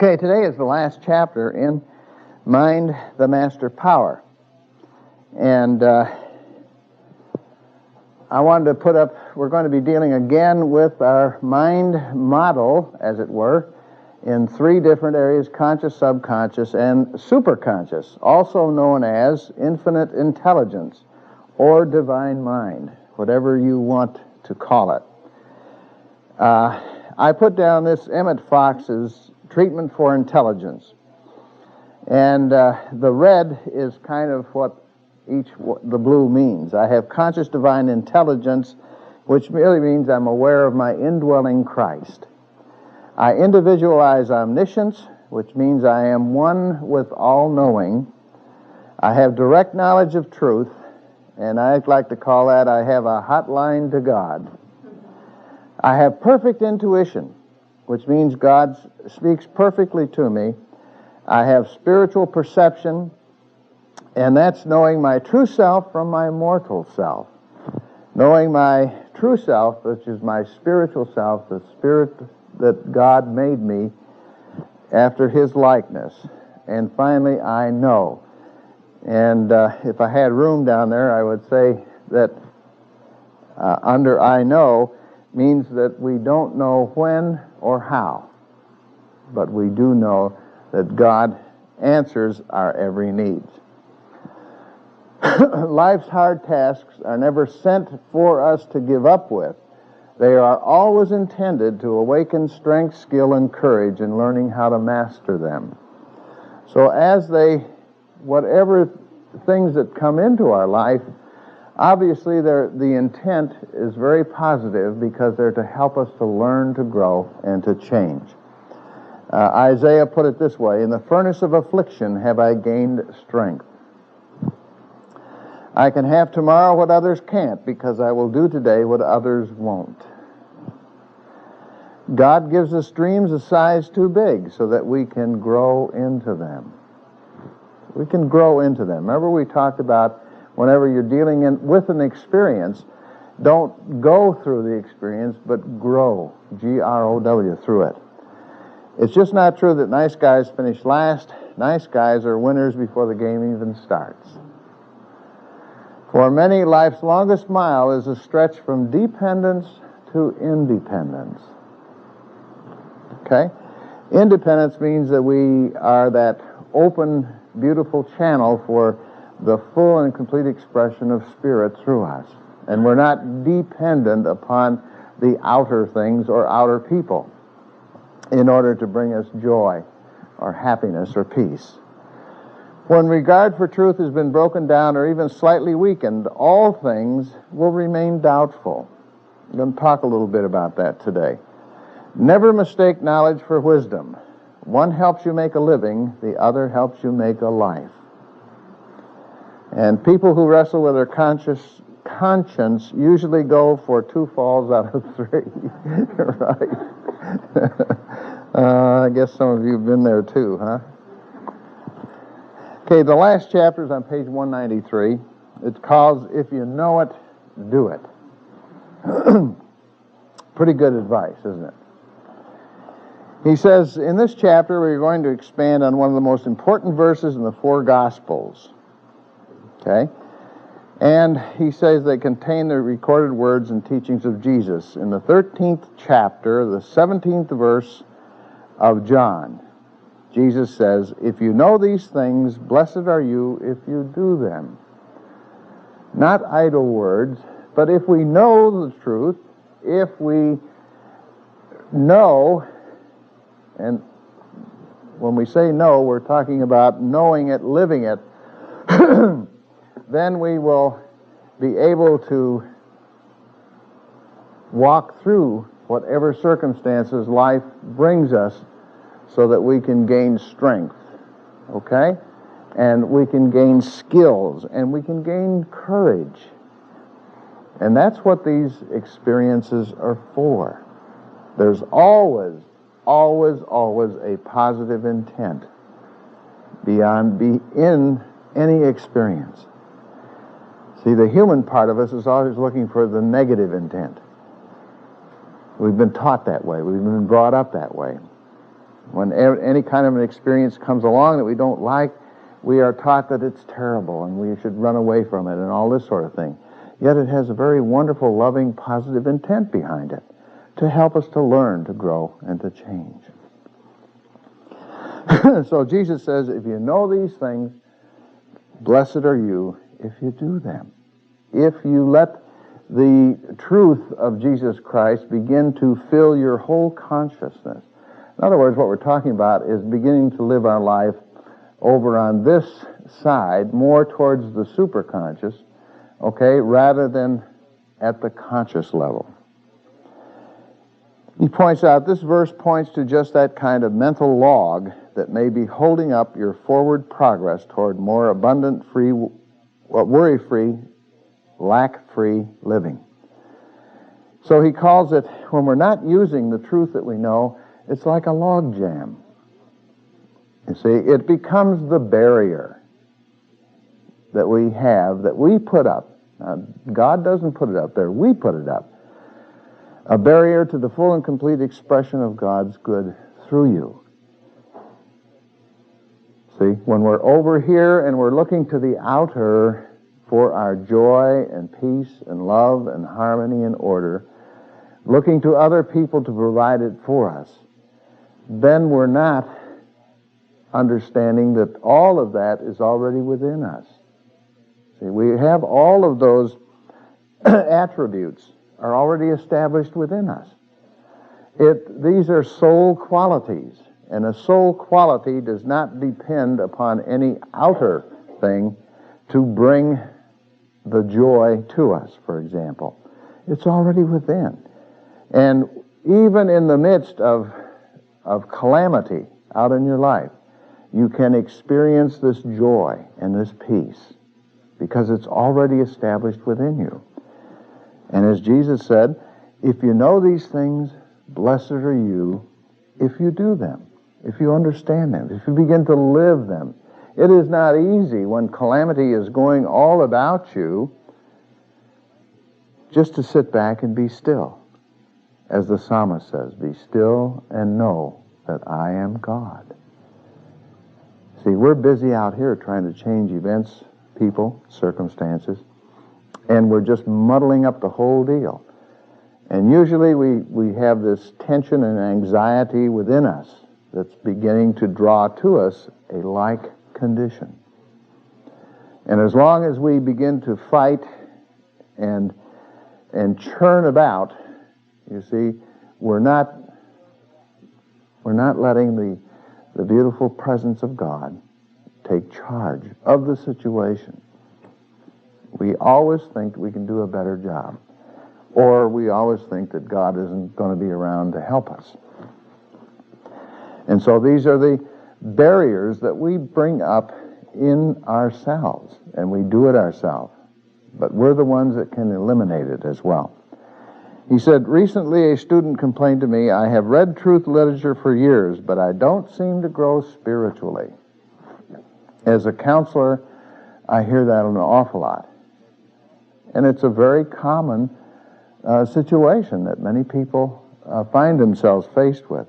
Okay, today is the last chapter in Mind, the Master Power. And I wanted to put up, we're going to be dealing again with our mind model, as it were, in three different areas: conscious, subconscious, and superconscious, also known as infinite intelligence or divine mind, whatever you want to call it. I put down this Emmett Fox's treatment for intelligence. And the red is kind of what the blue means. I have conscious divine intelligence, which really means I'm aware of my indwelling Christ. I individualize omniscience, which means I am one with all-knowing. I have direct knowledge of truth, and I like to call that I have a hotline to God. I have perfect intuition, which means God speaks perfectly to me. I have spiritual perception, and that's knowing my true self from my mortal self. Knowing my true self, which is my spiritual self, the spirit that God made me after His likeness. And finally, I know. And if I had room down there, I would say that under I know means that we don't know when or how, but we do know that God answers our every need. Life's hard tasks are never sent for us to give up with. They are always intended to awaken strength, skill, and courage in learning how to master them. So whatever things that come into our life, obviously the intent is very positive because they're to help us to learn, to grow, and to change. Isaiah put it this way: in the furnace of affliction have I gained strength. I can have tomorrow what others can't, because I will do today what others won't. God gives us dreams a size too big so that we can grow into them. We can grow into them. Remember we talked about whenever you're dealing with an experience, don't go through the experience, but grow, G-R-O-W, through it. It's just not true that nice guys finish last. Nice guys are winners before the game even starts. For many, life's longest mile is a stretch from dependence to independence. Okay? Independence means that we are that open, beautiful channel for the full and complete expression of Spirit through us. And we're not dependent upon the outer things or outer people in order to bring us joy or happiness or peace. When regard for truth has been broken down or even slightly weakened, all things will remain doubtful. I'm going to talk a little bit about that today. Never mistake knowledge for wisdom. One helps you make a living, the other helps you make a life. And people who wrestle with their conscience usually go for 2 falls out of 3. Right? I guess some of you have been there too, huh? Okay, the last chapter is on page 193. It's called If You Know It, Do It. Pretty good advice, isn't it? He says, in this chapter, we're going to expand on one of the most important verses in the 4 Gospels. Okay? And he says they contain the recorded words and teachings of Jesus. In the 13th chapter, the 17th verse of John, Jesus says, if you know these things, blessed are you if you do them. Not idle words, but if we know the truth, if we know, and when we say know, we're talking about knowing it, living it, then we will be able to walk through whatever circumstances life brings us so that we can gain strength, okay? And we can gain skills, and we can gain courage. And that's what these experiences are for. There's always, always, always a positive intent in any experience. See, the human part of us is always looking for the negative intent. We've been taught that way. We've been brought up that way. When any kind of an experience comes along that we don't like, we are taught that it's terrible and we should run away from it and all this sort of thing. Yet it has a very wonderful, loving, positive intent behind it to help us to learn, to grow, and to change. So Jesus says, if you know these things, blessed are you if you do them. If you let the truth of Jesus Christ begin to fill your whole consciousness. In other words, what we're talking about is beginning to live our life over on this side, more towards the superconscious, okay, rather than at the conscious level. He points out, this verse points to just that kind of mental log that may be holding up your forward progress toward more abundant, free, worry-free, lack-free living. So he calls it, when we're not using the truth that we know, it's like a log jam. You see, it becomes the barrier that we have, that we put up. Now, God doesn't put it up there, we put it up. A barrier to the full and complete expression of God's good through you. See, when we're over here and we're looking to the outer for our joy and peace and love and harmony and order, looking to other people to provide it for us, then we're not understanding that all of that is already within us. See, we have all of those attributes are already established within us. These are soul qualities, and a soul quality does not depend upon any outer thing to bring the joy to us, for example. It's already within. And even in the midst of calamity out in your life, you can experience this joy and this peace because it's already established within you. And as Jesus said, if you know these things, blessed are you if you do them, if you understand them, if you begin to live them. It is not easy when calamity is going all about you just to sit back and be still. As the psalmist says, be still and know that I am God. See, we're busy out here trying to change events, people, circumstances, and we're just muddling up the whole deal. And usually we have this tension and anxiety within us that's beginning to draw to us a like condition. And as long as we begin to fight and churn about, you see, we're not letting the beautiful presence of God take charge of the situation. We always think we can do a better job, or we always think that God isn't going to be around to help us. And so these are the barriers that we bring up in ourselves, and we do it ourselves. But we're the ones that can eliminate it as well. He said, recently a student complained to me, I have read truth literature for years, but I don't seem to grow spiritually. As a counselor, I hear that an awful lot. And it's a very common situation that many people find themselves faced with.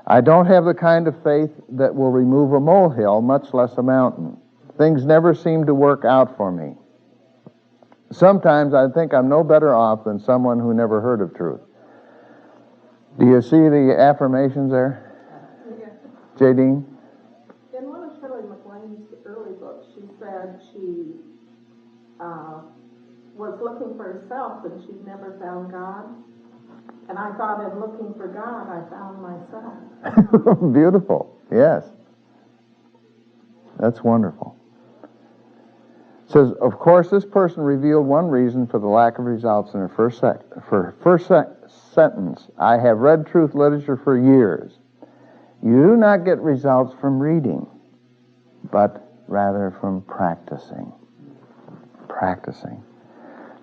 I don't have the kind of faith that will remove a molehill, much less a mountain. Things never seem to work out for me. Sometimes I think I'm no better off than someone who never heard of truth. Do you see the affirmations there? Yes. Jadine? In one of Shirley MacLaine's early books, she said she was looking for herself and she'd never found God. And I thought in looking for God, I found myself. Beautiful. Yes. That's wonderful. It says, of course, this person revealed one reason for the lack of results in her first sentence. I have read truth literature for years. You do not get results from reading, but rather from practicing. Practicing.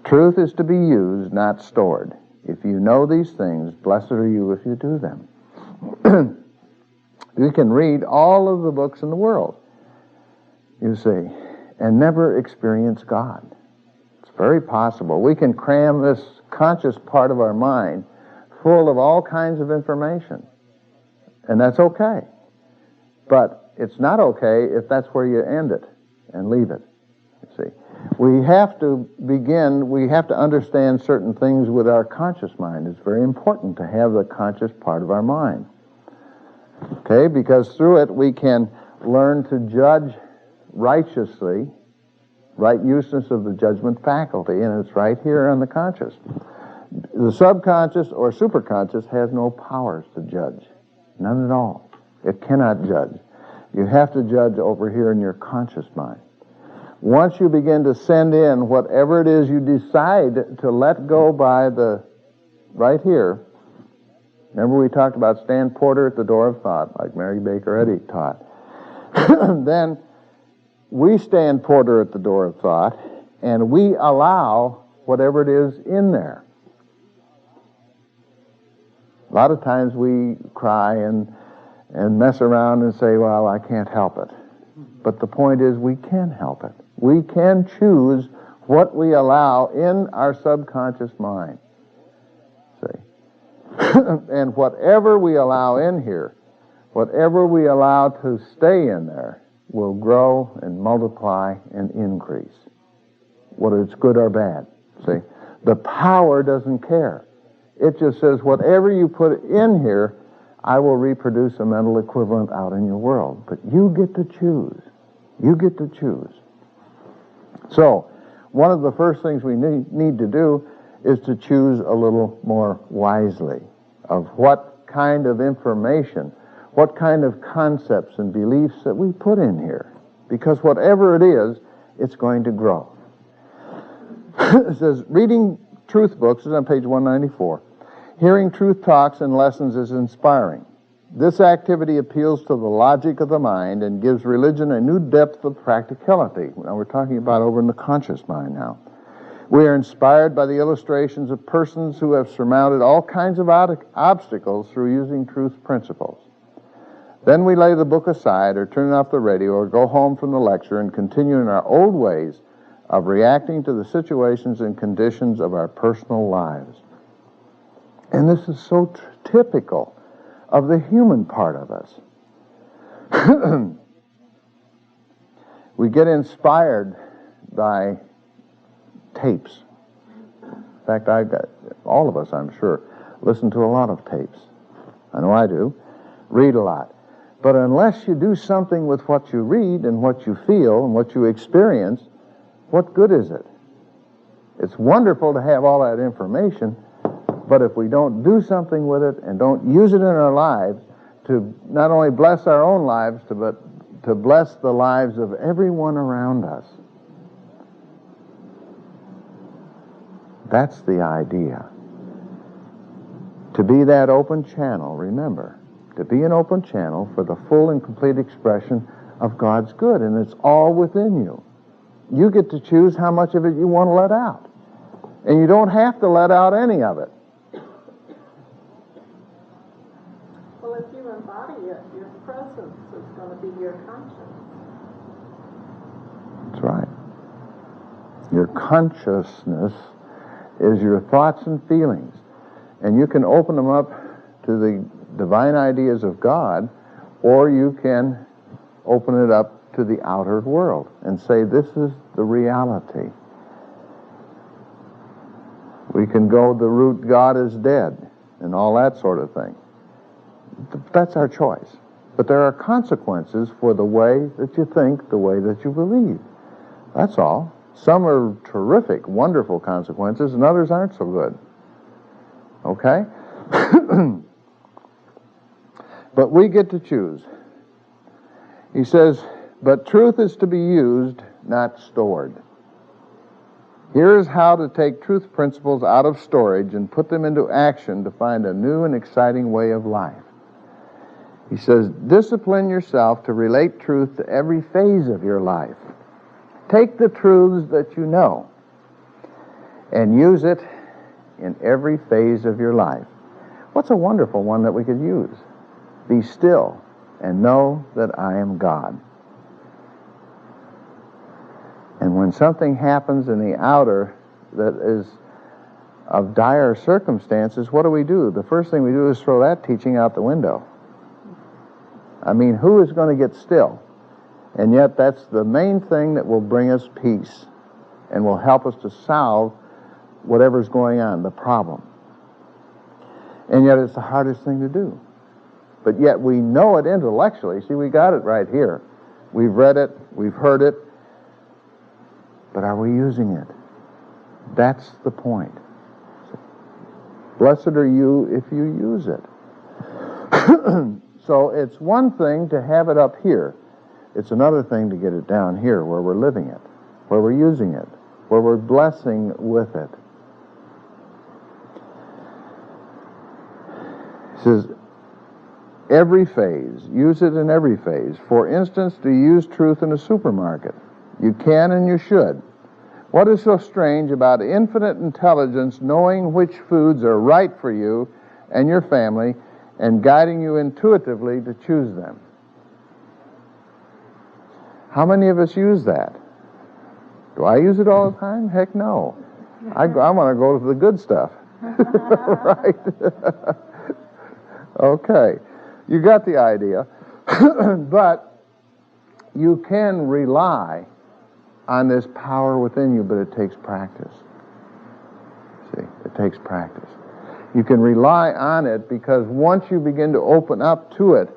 Truth is to be used, not stored. If you know these things, blessed are you if you do them. You can read all of the books in the world, you see, and never experience God. It's very possible. We can cram this conscious part of our mind full of all kinds of information, And that's okay. But it's not okay if that's where you end it and leave it. You see, we have to understand certain things with our conscious mind. It's very important to have the conscious part of our mind. Okay, because through it we can learn to judge righteously, right useness of the judgment faculty, and it's right here on the conscious. The subconscious or superconscious has no powers to judge. None at all. It cannot judge. You have to judge over here in your conscious mind. Once you begin to send in whatever it is you decide to let go by the right here, remember we talked about stand porter at the door of thought, like Mary Baker Eddy taught. Then we stand porter at the door of thought, and we allow whatever it is in there. A lot of times we cry and mess around and say, well, I can't help it. But the point is we can help it. We can choose what we allow in our subconscious mind. See? And whatever we allow in here, whatever we allow to stay in there, will grow and multiply and increase, whether it's good or bad. See? The power doesn't care. It just says, whatever you put in here, I will reproduce a mental equivalent out in your world. But you get to choose. You get to choose. So, one of the first things we need to do is to choose a little more wisely of what kind of information, what kind of concepts and beliefs that we put in here. Because whatever it is, it's going to grow. It says, reading truth books, this is on page 194. Hearing truth talks and lessons is inspiring. This activity appeals to the logic of the mind and gives religion a new depth of practicality. Now we're talking about over in the conscious mind now. We are inspired by the illustrations of persons who have surmounted all kinds of obstacles through using truth principles. Then we lay the book aside or turn off the radio or go home from the lecture and continue in our old ways of reacting to the situations and conditions of our personal lives. And this is so typical of the human part of us. We get inspired by tapes. In fact, all of us, I'm sure, listen to a lot of tapes. I know I do. Read a lot. But unless you do something with what you read and what you feel and what you experience, what good is it? It's wonderful to have all that information, but if we don't do something with it and don't use it in our lives to not only bless our own lives, but to bless the lives of everyone around us, that's the idea. To be that open channel, remember, to be an open channel for the full and complete expression of God's good, and it's all within you. You get to choose how much of it you want to let out. And you don't have to let out any of it. Well, if you embody it, your presence is going to be your conscience. That's right. Your consciousness is your thoughts and feelings. And you can open them up to the divine ideas of God, or you can open it up to the outer world and say, this is the reality. We can go the route, God is dead, and all that sort of thing. That's our choice. But there are consequences for the way that you think, the way that you believe. That's all. Some are terrific, wonderful consequences, and others aren't so good. Okay? But we get to choose. He says, but truth is to be used, not stored. Here's how to take truth principles out of storage and put them into action to find a new and exciting way of life. He says, discipline yourself to relate truth to every phase of your life. Take the truths that you know and use it in every phase of your life. What's a wonderful one that we could use? Be still and know that I am God. And when something happens in the outer that is of dire circumstances, what do? The first thing we do is throw that teaching out the window. I mean, who is going to get still? And yet that's the main thing that will bring us peace and will help us to solve whatever's going on, the problem. And yet it's the hardest thing to do. But yet we know it intellectually. See, we got it right here. We've read it, we've heard it, but are we using it? That's the point. Blessed are you if you use it. So it's one thing to have it up here. It's another thing to get it down here where we're living it, where we're using it, where we're blessing with it. It says, every phase, use it in every phase. For instance, to use truth in a supermarket. You can and you should. What is so strange about infinite intelligence knowing which foods are right for you and your family and guiding you intuitively to choose them? How many of us use that? Do I use it all the time? Heck no. I want to go to the good stuff. Right? Okay. You got the idea. But you can rely on this power within you, but it takes practice. See, it takes practice. You can rely on it because once you begin to open up to it,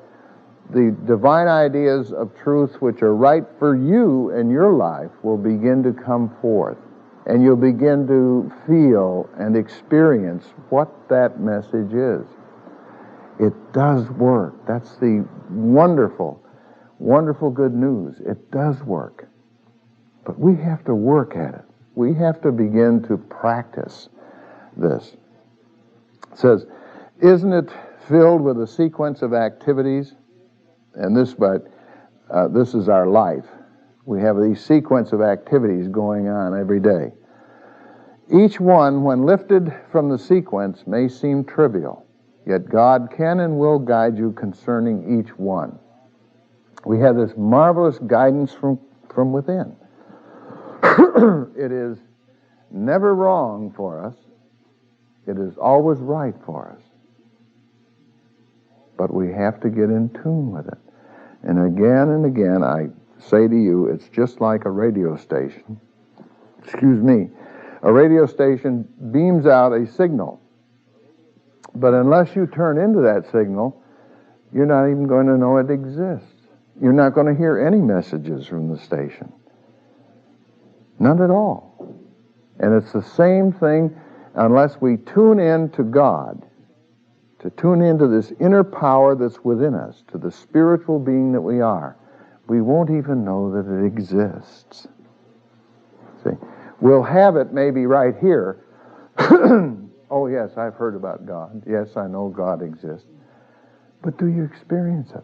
the divine ideas of truth which are right for you and your life will begin to come forth. And you'll begin to feel and experience what that message is. It does work. That's the wonderful, wonderful good news. It does work. But we have to work at it. We have to begin to practice this. It says, isn't it filled with a sequence of activities? And this is our life. We have these sequence of activities going on every day. Each one, when lifted from the sequence, may seem trivial, yet God can and will guide you concerning each one. We have this marvelous guidance from within. It is never wrong for us. It is always right for us. But we have to get in tune with it. And again, I say to you, it's just like a radio station. Excuse me. A radio station beams out a signal. But unless you turn into that signal, you're not even going to know it exists. You're not going to hear any messages from the station. None at all. And it's the same thing unless we tune in to God, to tune into this inner power that's within us, to the spiritual being that we are. We won't even know that it exists. See? We'll have it maybe right here. Oh, yes, I've heard about God. Yes, I know God exists. But do you experience it?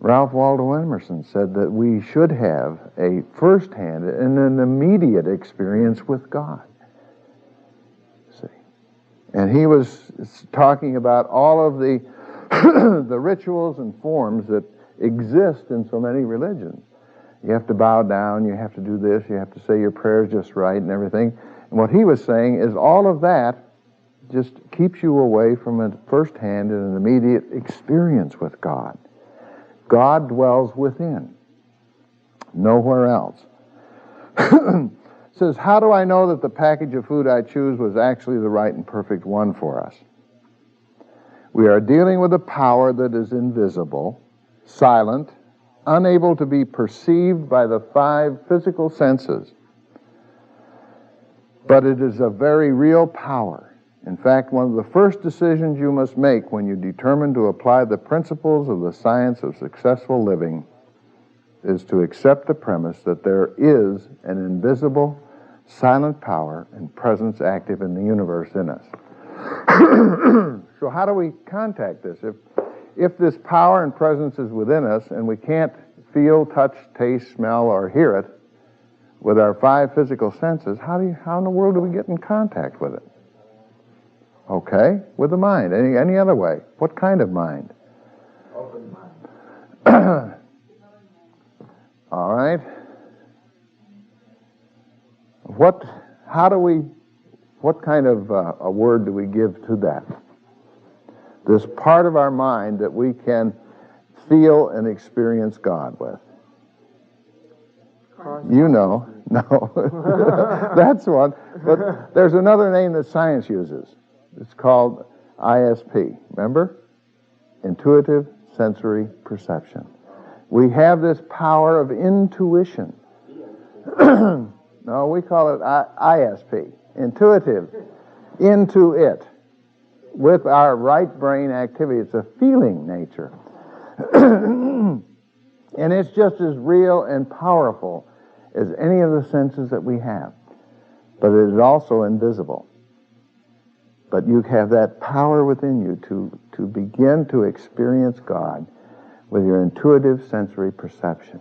Ralph Waldo Emerson said that we should have a first-hand and an immediate experience with God. See? And he was talking about all of the the rituals and forms that exist in so many religions. You have to bow down, you have to do this, you have to say your prayers just right and everything. And what he was saying is all of that just keeps you away from a first-hand and an immediate experience with God. God dwells within, nowhere else. Says, how do I know that the package of food I choose was actually the right and perfect one for us? We are dealing with a power that is invisible, silent, unable to be perceived by the 5 physical senses. But it is a very real power. In fact, one of the first decisions you must make when you determine to apply the principles of the science of successful living is to accept the premise that there is an invisible, silent power and presence active in the universe in us. So how do we contact this? If this power and presence is within us and we can't feel, touch, taste, smell, or hear it with our 5 physical senses, how in the world do we get in contact with it? Okay, with the mind. Any other way? What kind of mind? Open mind. All right. What kind of a word do we give to that? this part of our mind that we can feel and experience God with. You know, no, that's one. But there's another name that science uses. It's called ISP. Remember? Intuitive Sensory Perception. We have this power of intuition. No, we call it ISP. Intuitive. Into it. With our right brain activity. It's a feeling nature. And it's just as real and powerful as any of the senses that we have. But it is also invisible. But you have that power within you to begin to experience God with your intuitive sensory perception.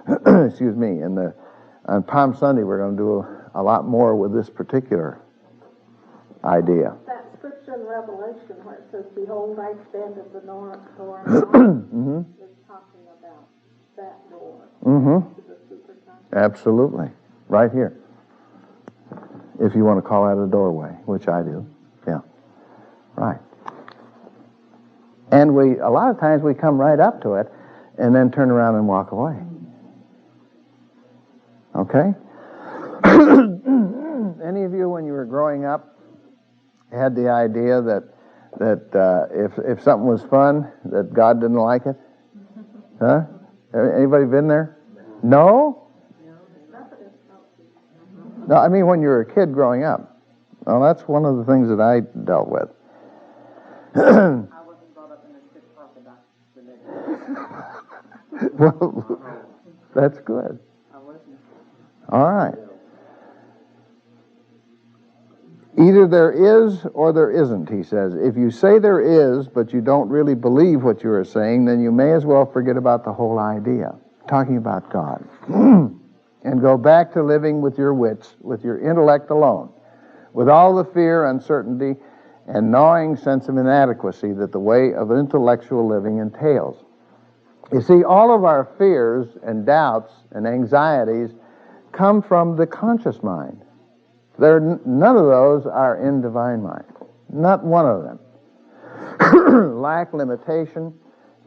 Excuse me. On Palm Sunday, we're going to do a lot more with this particular idea. That scripture in Revelation where it says, "Behold, I stand at the door and knock," is talking about that door to the superconscious. Absolutely. Right here. If you want to call that a doorway, which I do. Yeah. Right. And a lot of times we come right up to it and then turn around and walk away. Okay? Any of you, when you were growing up, had the idea that if something was fun, that God didn't like it? Huh? Anybody been there? No? No, I mean when you were a kid growing up. Well, that's one of the things that I dealt with. I wasn't brought up in a strict Orthodox religion. Well, that's good. I wasn't. All right. Either there is or there isn't, he says. If you say there is, but you don't really believe what you are saying, then you may as well forget about the whole idea. Talking about God. And go back to living with your wits, with your intellect alone, with all the fear, uncertainty, and gnawing sense of inadequacy that the way of intellectual living entails. You see, all of our fears and doubts and anxieties come from the conscious mind. None of those are in divine mind. Not one of them. Lack, limitation,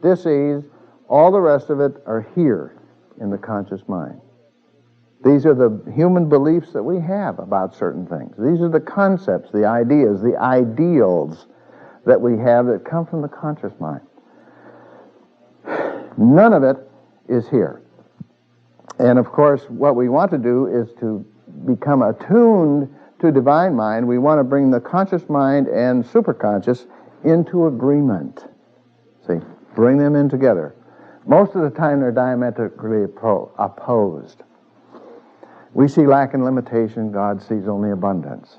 dis-ease, all the rest of it are here in the conscious mind. These are the human beliefs that we have about certain things. These are the concepts, the ideas, the ideals that we have that come from the conscious mind. None of it is here. And of course, what we want to do is to become attuned to divine mind. We want to bring the conscious mind and superconscious into agreement. See, bring them in together. Most of the time they're diametrically opposed. We see lack and limitation, God sees only abundance.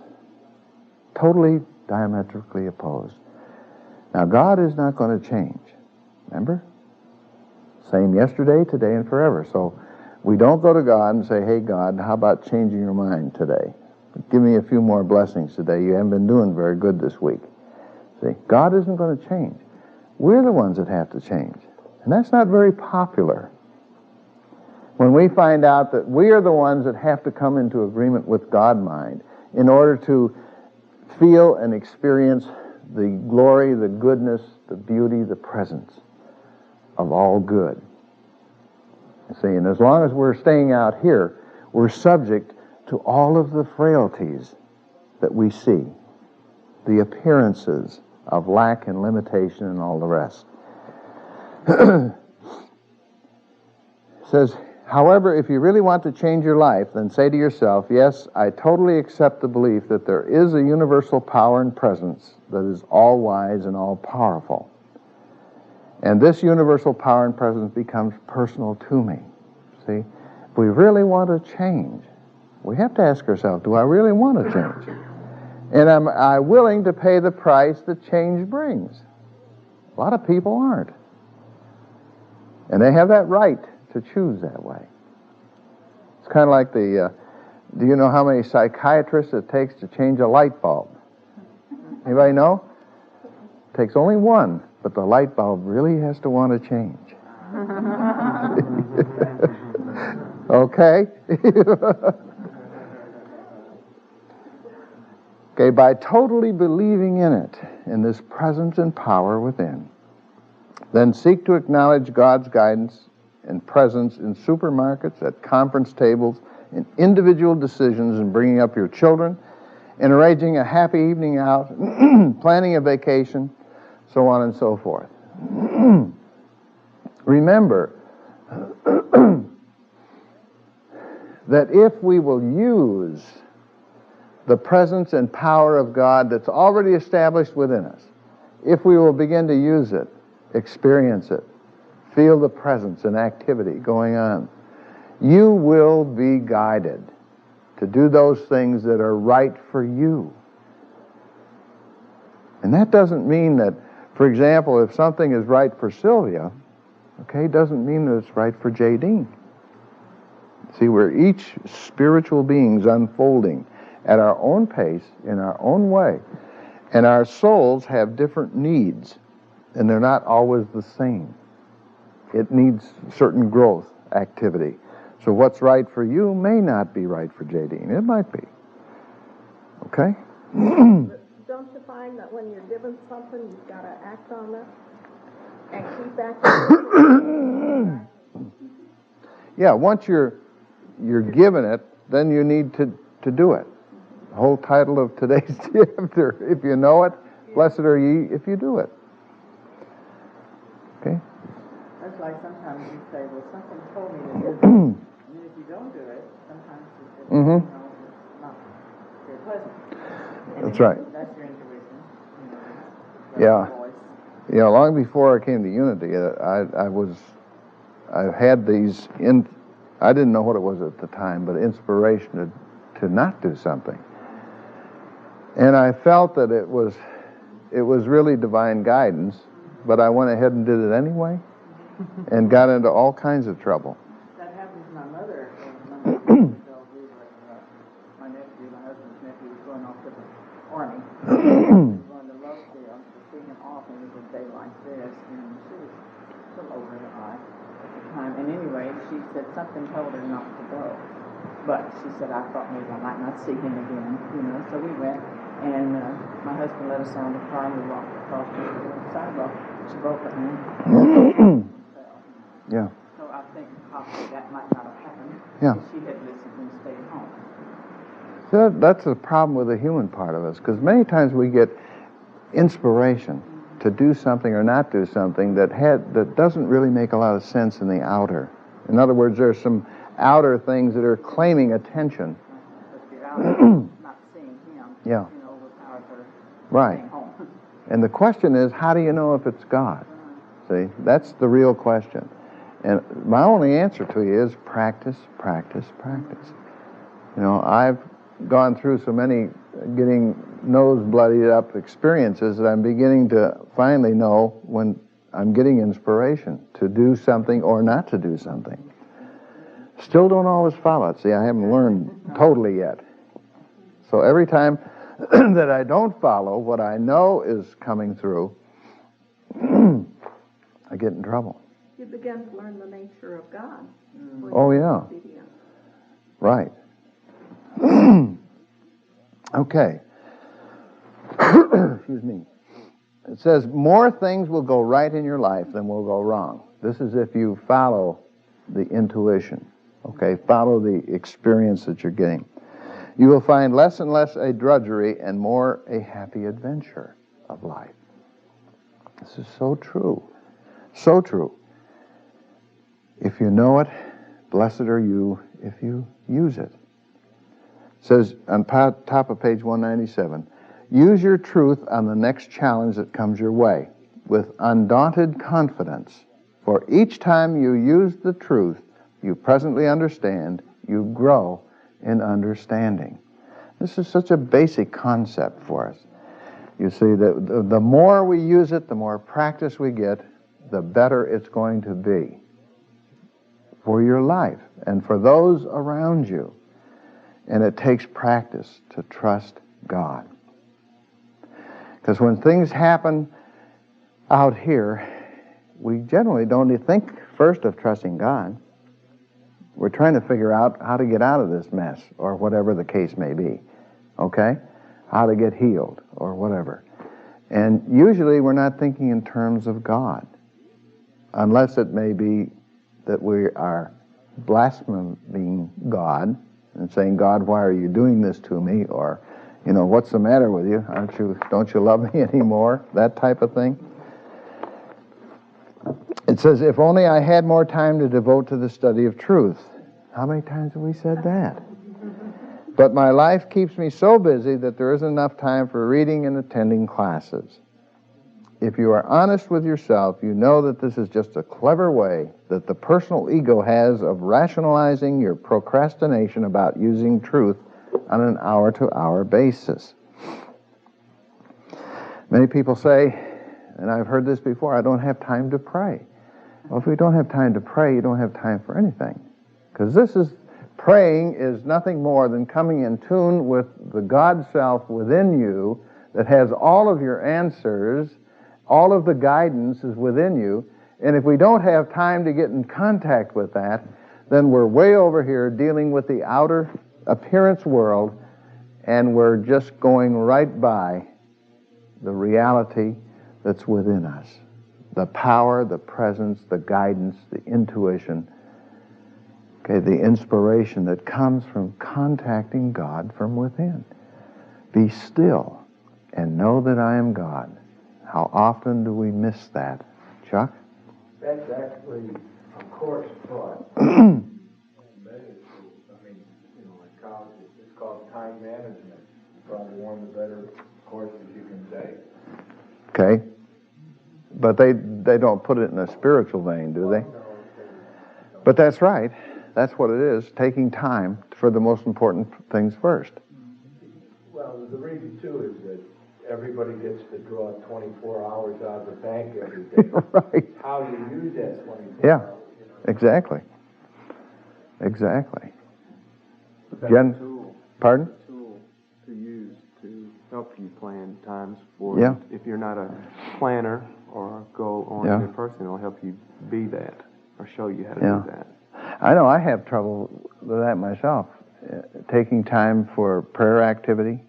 Totally diametrically opposed. Now, God is not going to change. Remember? Same yesterday, today, and forever. So we don't go to God and say, "Hey, God, how about changing your mind today? Give me a few more blessings today. You haven't been doing very good this week." See, God isn't going to change. We're the ones that have to change. And that's not very popular. When we find out that we are the ones that have to come into agreement with God mind in order to feel and experience the glory, the goodness, the beauty, the presence of all good. See, and as long as we're staying out here, we're subject to all of the frailties that we see, the appearances of lack and limitation and all the rest. It says, however, if you really want to change your life, then say to yourself, "Yes, I totally accept the belief that there is a universal power and presence that is all-wise and all-powerful. And this universal power and presence becomes personal to me." See, if we really want to change, we have to ask ourselves, do I really want to change? And am I willing to pay the price that change brings? A lot of people aren't. And they have that right to choose that way. It's kind of like do you know how many psychiatrists it takes to change a light bulb? Anybody know? It takes only one, but the light bulb really has to want to change. Okay? Okay, Okay, by totally believing in it, in this presence and power within, then seek to acknowledge God's guidance and presence in supermarkets, at conference tables, in individual decisions in bringing up your children, in arranging a happy evening out, planning a vacation, so on and so forth. Remember that if we will use the presence and power of God that's already established within us, if we will begin to use it, experience it, feel the presence and activity going on, you will be guided to do those things that are right for you. And that doesn't mean that, for example, if something is right for Sylvia, okay, doesn't mean that it's right for J. Dean. See, we're each spiritual beings unfolding at our own pace, in our own way. And our souls have different needs, and they're not always the same. It needs certain growth activity. So what's right for you may not be right for J. Dean. It might be. Okay? Don't you find that when you're given something, you've got to act on it and keep acting? Yeah, once you're given it, then you need to do it. The whole title of today's chapter, if you know it, blessed are ye if you do it. Okay? That's like sometimes you say, well, something told me to do this. And then if you don't do it, sometimes it's not very pleasant. And That's right. That's your intuition. Yeah. Voice. Yeah, long before I came to Unity, I had these, I didn't know what it was at the time, but inspiration to not do something. And I felt that it was really divine guidance, but I went ahead and did it anyway and got into all kinds of trouble. That happened to my mother. My nephew, my husband's nephew, was going off to the army. He was going to Lovesdale to see him off, and it was a day like this, and she was a little over the eye at the time. And anyway, she said something told her not to go. But she said, I thought maybe I might not see him again, So we went, and my husband let us on the car, and we walked across the sidewalk. She broke her hand. Yeah. So I think possibly that might not have happened Yeah. if she had listened and stayed home. So that's the problem with the human part of us, because many times we get inspiration to do something or not do something that doesn't really make a lot of sense in the outer. In other words, there's some outer things that are claiming attention. But the outer not seeing him, Yeah. without her Right. staying home. And the question is, how do you know if it's God? See, that's the real question. And my only answer to you is practice, practice, practice. I've gone through so many getting nose bloodied up experiences that I'm beginning to finally know when I'm getting inspiration to do something or not to do something. Still don't always follow it. See, I haven't learned totally yet. So every time that I don't follow what I know is coming through, I get in trouble. You begin to learn the nature of God. Oh, yeah. Obedient. Right. Okay. Excuse me. It says, more things will go right in your life than will go wrong. This is if you follow the intuition. Okay, follow the experience that you're getting. You will find less and less a drudgery and more a happy adventure of life. This is so true. So true. If you know it, blessed are you if you use it. It says on top of page 197, use your truth on the next challenge that comes your way with undaunted confidence. For each time you use the truth you presently understand, you grow in understanding. This is such a basic concept for us. You see, the more we use it, the more practice we get, the better it's going to be for your life and for those around you. And it takes practice to trust God. Because when things happen out here, we generally don't think first of trusting God. We're trying to figure out how to get out of this mess, or whatever the case may be. Okay? how to get healed or whatever. And usually we're not thinking in terms of God, unless it may be that we are blaspheming God and saying, God, why are you doing this to me? Or, what's the matter with you? Don't you love me anymore? That type of thing. It says, if only I had more time to devote to the study of truth. How many times have we said that? But my life keeps me so busy that there isn't enough time for reading and attending classes. If you are honest with yourself, you know that this is just a clever way that the personal ego has of rationalizing your procrastination about using truth on an hour-to-hour basis. Many people say, and I've heard this before, I don't have time to pray. Well, if you don't have time to pray, you don't have time for anything. Because praying is nothing more than coming in tune with the God self within you that has all of your answers, all of the guidance is within you. And if we don't have time to get in contact with that, then we're way over here dealing with the outer appearance world, and we're just going right by the reality that's within us. The power, the presence, the guidance, the intuition, the inspiration that comes from contacting God from within. Be still and know that I am God. How often do we miss that? Chuck? That's actually a course taught in medical school. At college, it's called time management. It's probably one of the better courses you can take. Okay. But they don't put it in a spiritual vein, do they? But that's right. That's what it is, taking time for the most important things first. Well, the reason, too, is that everybody gets to draw 24 hours out of the bank every day. Right. How you use that 24 Yeah, hours. exactly. Exactly. That's Jen? a tool. Pardon? A tool to use to help you plan times for Yeah. If you're not a planner or a goal-oriented person, it'll help you be that or show you how to do that. I know I have trouble with that myself. Taking time for prayer activity,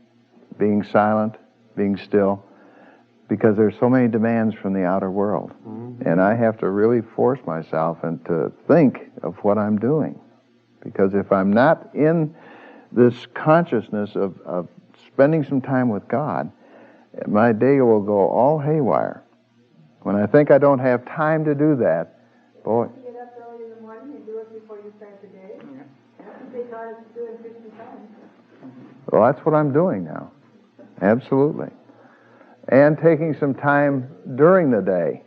being silent, being still, because there's so many demands from the outer world. Mm-hmm. And I have to really force myself and to think of what I'm doing. Because if I'm not in this consciousness of spending some time with God, my day will go all haywire. When I think I don't have time to do that, boy. You get up early in the morning and do it before you start the day. That's a big hard to do it 50 times. Well, that's what I'm doing now. Absolutely. And taking some time during the day.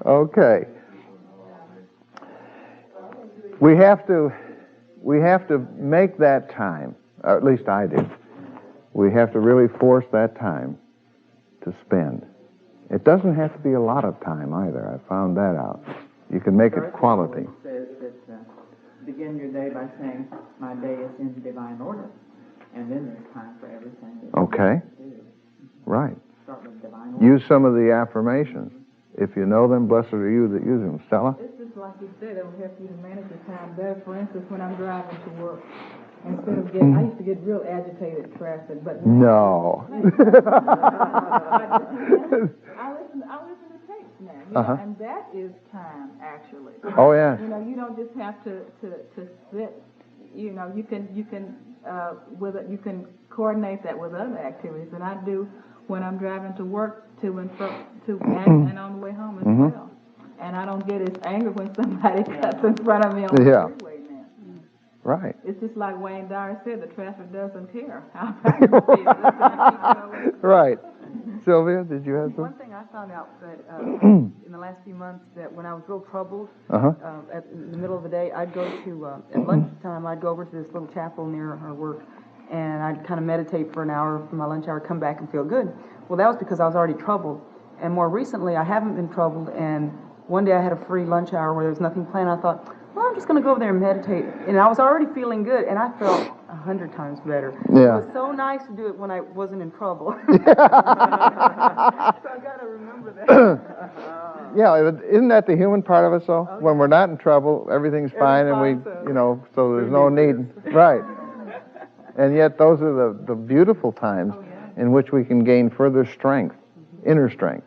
Okay. We have to make that time, or at least I do. We have to really force that time to spend. It doesn't have to be a lot of time either. I found that out. You can make it quality. It says that begin your day by saying, my day is in divine order. And then there's time for everything that Okay. you do. Right. Start with divine order. Use some of the affirmations. If you know them, blessed are you that use them. Stella? It's just like you said, it will help you to manage your time better. For instance, when I'm driving to work, instead of I used to get real agitated in traffic, but No. I listen to tapes now, and that is time, actually. Oh, yeah. You don't just have to sit. You can coordinate that with other activities, and I do when I'm driving to work and on the way home as well. And I don't get as angry when somebody cuts in front of me on the freeway now. Right. It's just like Wayne Dyer said, the traffic doesn't care how fast you feel. Right. Sylvia, did you have One something? thing I found out that in the last few months, that when I was real troubled in the middle of the day, I'd go to, at lunchtime, I'd go over to this little chapel near our work, and I'd kind of meditate for an hour for my lunch hour, come back and feel good. Well, that was because I was already troubled. And more recently, I haven't been troubled, and one day I had a free lunch hour where there was nothing planned. I thought, well, I'm just going to go over there and meditate. And I was already feeling good, and I felt 100 times better. Yeah. It was so nice to do it when I wasn't in trouble. So I got to remember that. Yeah, isn't that the human part of us, though? Okay. When we're not in trouble, everything's fine, and we, so there's no need. Right. And yet those are the beautiful times in which we can gain further strength, inner strength.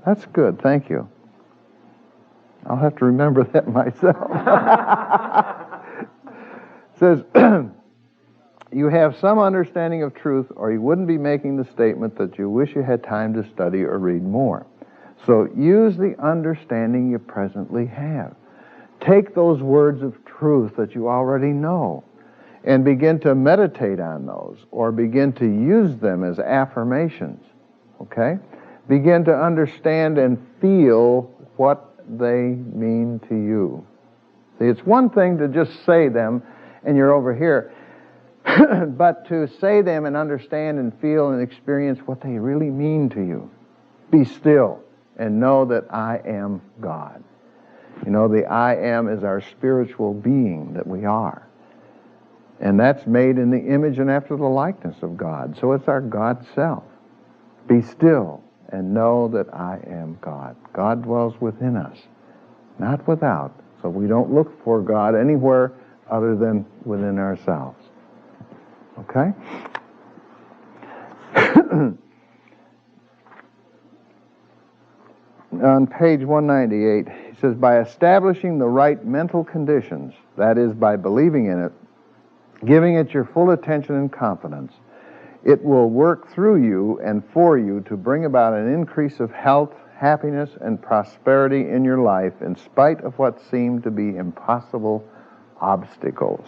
That's good. Thank you. I'll have to remember that myself. It says, you have some understanding of truth, or you wouldn't be making the statement that you wish you had time to study or read more. So use the understanding you presently have. Take those words of truth that you already know and begin to meditate on those, or begin to use them as affirmations. Okay? Begin to understand and feel what they mean to you. See, it's one thing to just say them and you're over here, but to say them and understand and feel and experience what they really mean to you. Be still and know that I am God. You know, the I am is our spiritual being that we are. And that's made in the image and after the likeness of God. So it's our God self. Be still and know that I am God. God dwells within us, not without. So we don't look for God anywhere other than within ourselves. Okay? On page 198, he says, by establishing the right mental conditions, that is, by believing in it, giving it your full attention and confidence, it will work through you and for you to bring about an increase of health, happiness, and prosperity in your life in spite of what seem to be impossible obstacles.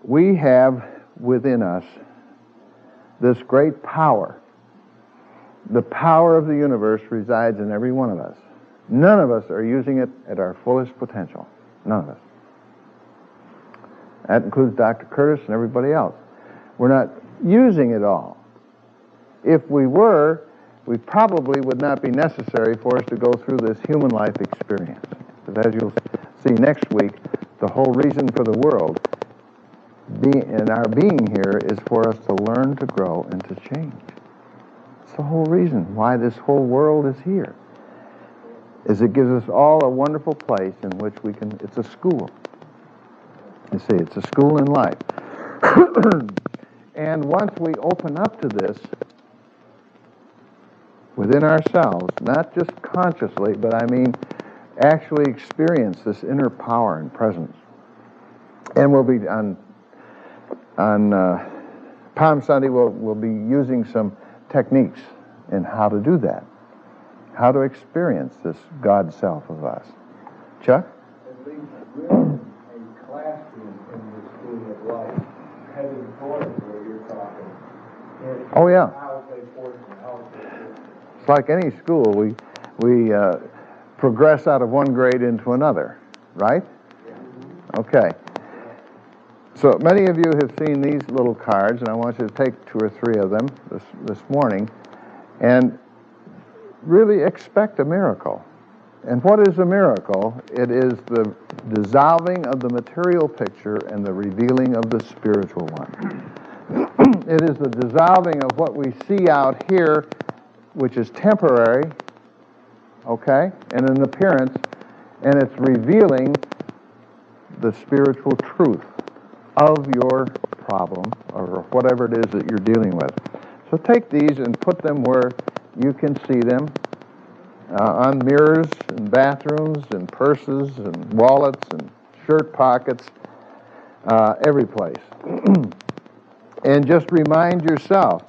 We have within us this great power. The power of the universe resides in every one of us. None of us are using it at our fullest potential. None of us. That includes Dr. Curtis and everybody else. We're not using it all. If we were, we probably would not be necessary for us to go through this human life experience. Because as you'll see next week, the whole reason for the world and our being here is for us to learn, to grow, and to change. It's the whole reason why this whole world is here. Is it gives us all a wonderful place in which we can, it's a school. You see, it's a school in life. And once we open up to this within ourselves, not just consciously, but I mean actually experience this inner power and presence. And we'll be on Palm Sunday, we'll be using some techniques in how to do that, how to experience this God self of us. Chuck? At least really a classroom in the school of life, heading towards where you're talking. Oh, yeah. How they force and how they It's like any school. We progress out of one grade into another, right? Okay. So many of you have seen these little cards, and I want you to take 2 or 3 of them this morning and really expect a miracle. And what is a miracle? It is the dissolving of the material picture and the revealing of the spiritual one. It is the dissolving of what we see out here, which is temporary, okay, and an appearance, and it's revealing the spiritual truth of your problem or whatever it is that you're dealing with. So take these and put them where you can see them, on mirrors and bathrooms and purses and wallets and shirt pockets, every place. And just remind yourself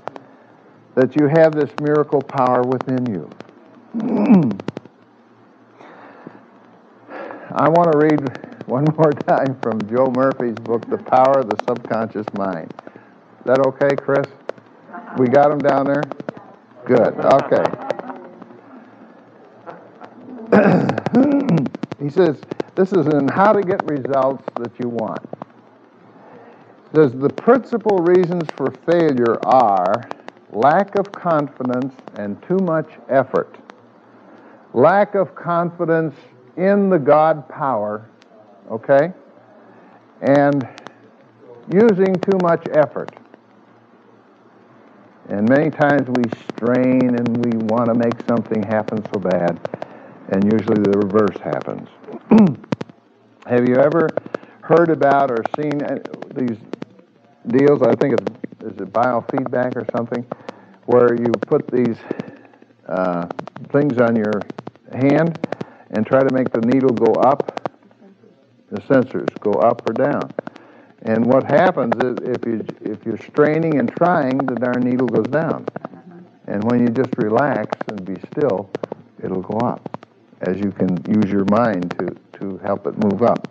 that you have this miracle power within you. I want to read one more time from Joe Murphy's book, The Power of the Subconscious Mind. Is that okay, Chris? We got them down there? Good, okay. He says, this is in How to Get Results That You Want. He says, the principal reasons for failure are lack of confidence and too much effort. Lack of confidence in the God power, okay, and using too much effort. And many times we strain and we want to make something happen so bad, and usually the reverse happens. Have you ever heard about or seen these deals? I think is it biofeedback or something, where you put these things on your hand and try to make the needle go up. The sensors go up or down. And what happens is if you're straining and trying, the darn needle goes down. And when you just relax and be still, it'll go up, as you can use your mind to help it move up.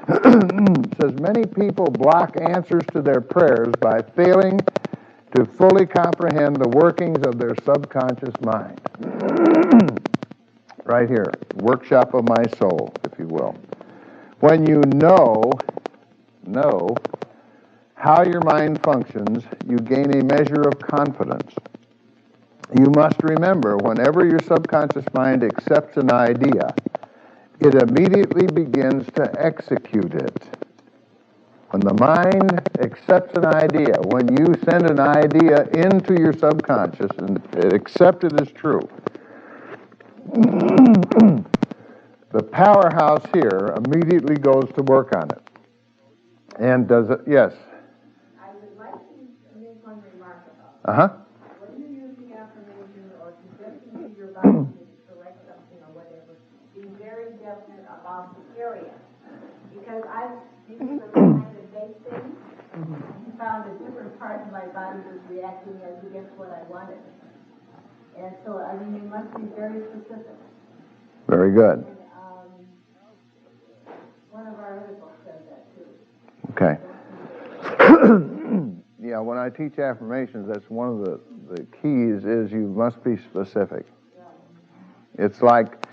It says, many people block answers to their prayers by failing to fully comprehend the workings of their subconscious mind. Right here, workshop of my soul, if you will. When you know how your mind functions, you gain a measure of confidence. You must remember, whenever your subconscious mind accepts an idea, it immediately begins to execute it. When the mind accepts an idea, when you send an idea into your subconscious and it accepts it as true, the powerhouse here immediately goes to work on it. And does it? Yes. I would like to make one remark about Uh-huh. when you use the affirmation or suggesting to your body to correct something or whatever, be very definite about the area. Because I've used the kind of base thing, found that different parts of my body was reacting as against what I wanted. And so, I mean, you must be very specific. Very good. And, one of our other books says that too. Okay. Yeah, when I teach affirmations, that's one of the keys is you must be specific. It's like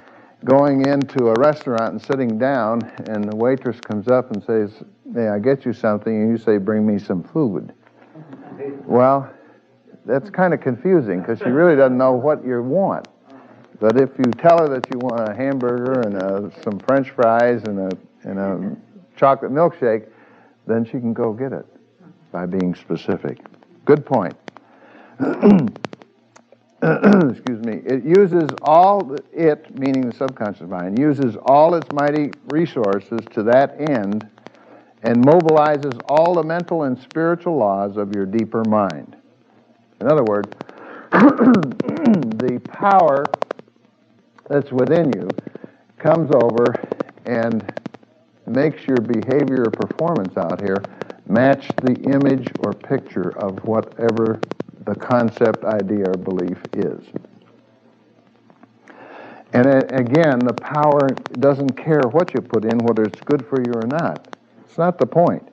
going into a restaurant and sitting down, and the waitress comes up and says, "May I get you something?" And you say, "Bring me some food." Well, that's kind of confusing because she really doesn't know what you want. But if you tell her that you want a hamburger and some French fries and a chocolate milkshake, then she can go get it by being specific. Good point. Excuse me. It uses meaning the subconscious mind, uses all its mighty resources to that end and mobilizes all the mental and spiritual laws of your deeper mind. In other words, the power that's within you comes over and makes your behavior or performance out here match the image or picture of whatever the concept, idea, or belief is. And again, the power doesn't care what you put in, whether it's good for you or not. It's not the point.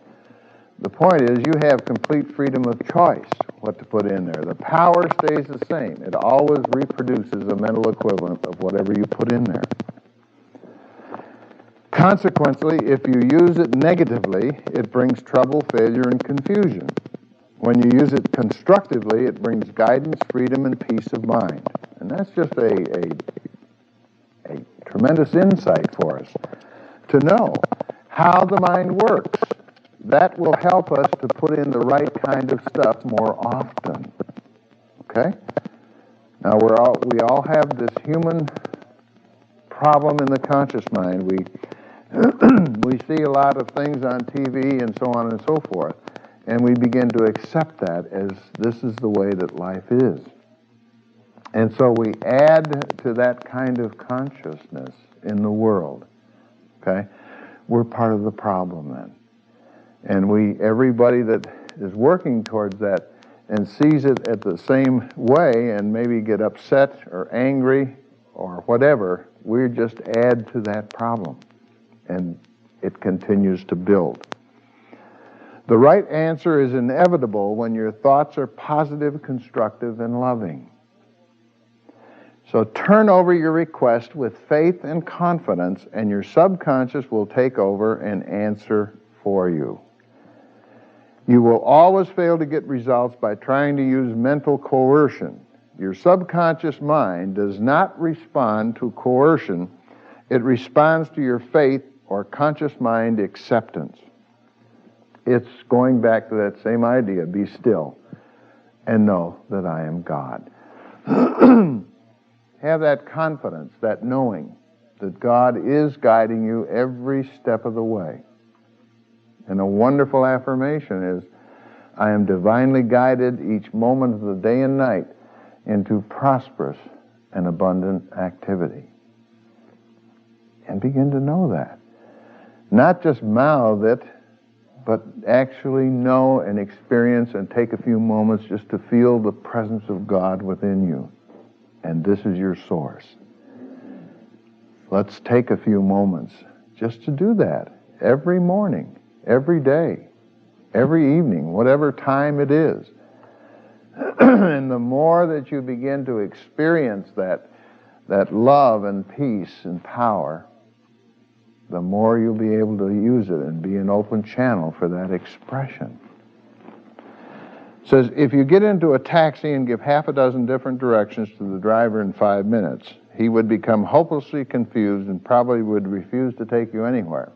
The point is you have complete freedom of choice what to put in there. The power stays the same. It always reproduces a mental equivalent of whatever you put in there. Consequently, if you use it negatively, it brings trouble, failure, and confusion. When you use it constructively, it brings guidance, freedom, and peace of mind. And that's just a tremendous insight for us to know how the mind works. That will help us to put in the right kind of stuff more often. Okay? Now, we all have this human problem in the conscious mind. We see a lot of things on TV and so on and so forth, and we begin to accept that as this is the way that life is. And so we add to that kind of consciousness in the world. Okay? We're part of the problem then. And everybody that is working towards that and sees it at the same way and maybe get upset or angry or whatever, we just add to that problem. And it continues to build. The right answer is inevitable when your thoughts are positive, constructive, and loving. So turn over your request with faith and confidence, and your subconscious will take over and answer for you. You will always fail to get results by trying to use mental coercion. Your subconscious mind does not respond to coercion. It responds to your faith or conscious mind acceptance. It's going back to that same idea, be still, and know that I am God. Have that confidence, that knowing that God is guiding you every step of the way. And a wonderful affirmation is, I am divinely guided each moment of the day and night into prosperous and abundant activity. And begin to know that. Not just mouth it, but actually know and experience and take a few moments just to feel the presence of God within you. And this is your source. Let's take a few moments just to do that every morning, every day, every evening, whatever time it is. And the more that you begin to experience that love and peace and power, the more you'll be able to use it and be an open channel for that expression. It says, if you get into a taxi and give half a dozen different directions to the driver in 5 minutes, he would become hopelessly confused and probably would refuse to take you anywhere.